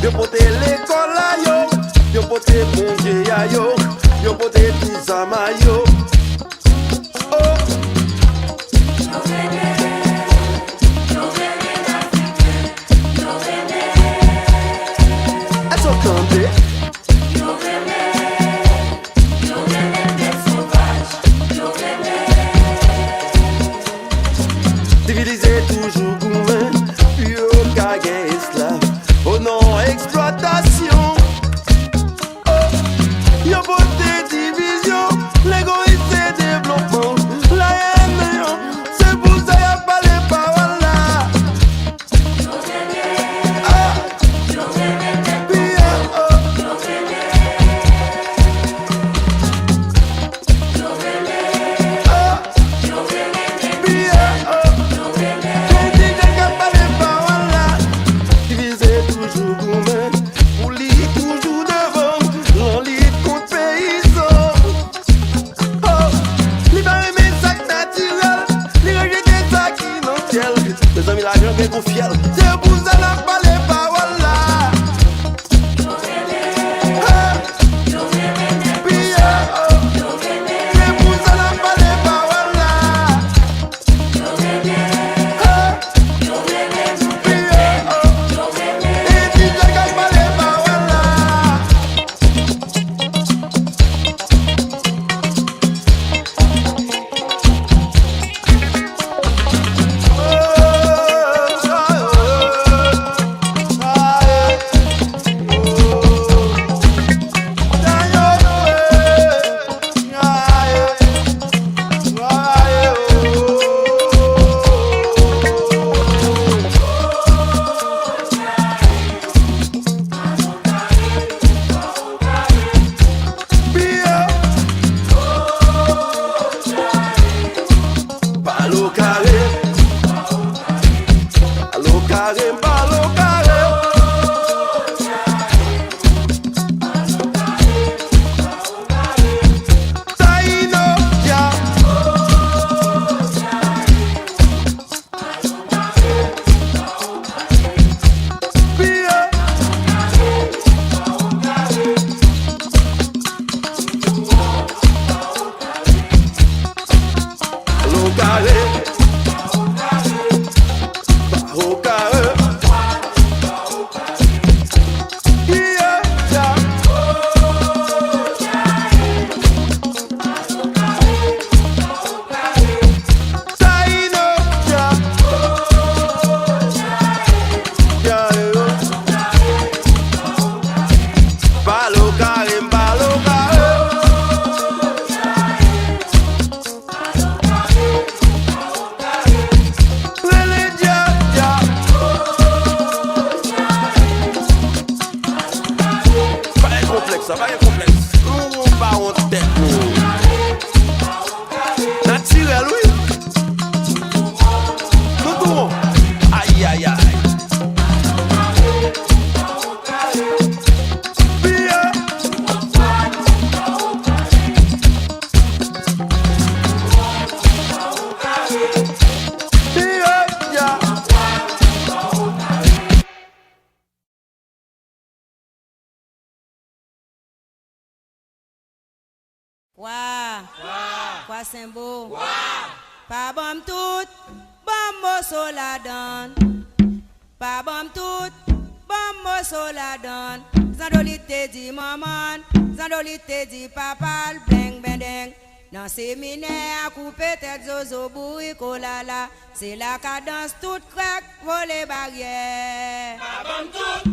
Yo pote l'école là yo, yo pote bon Dieu ya yo, yo pote tizama yo. Oh. Est-ce qu'on cante? Civilisé toujours gourmand, puis au gaguet esclave, au nom exploitation. Oh, yo beauté division, l'égoïsme et développement. La haine, c'est pour ça y'a pas les paroles là. Ah, puis oh. Ah, puis oh. Toujours gourmand, pour lui toujours devant, l'enlit contre paysan. Oh, lui va aimer sac naturel, lui rejeter ça qui n'en tienne. Mes amis la grande qu'on fiel, c'est pour ça n'a pas les paroles là. Ah, puis oh, c'est pour ça n'a pas les paroles là. Ah, puis oh. Ça va, complexe. On va en tête. Naturel, oui. Tout. Aïe, aïe, aïe. Quoi c'est beau? Pas bon tout, bon mosso la donne. Pas bon tout, bon mosso la donne. Zandolite dit maman, zandolite dit papa, bling bendeng. Dans séminaire, à couper tête zozo boui kolala. C'est la cadence toute craque, voler barrière. Pas bon tout.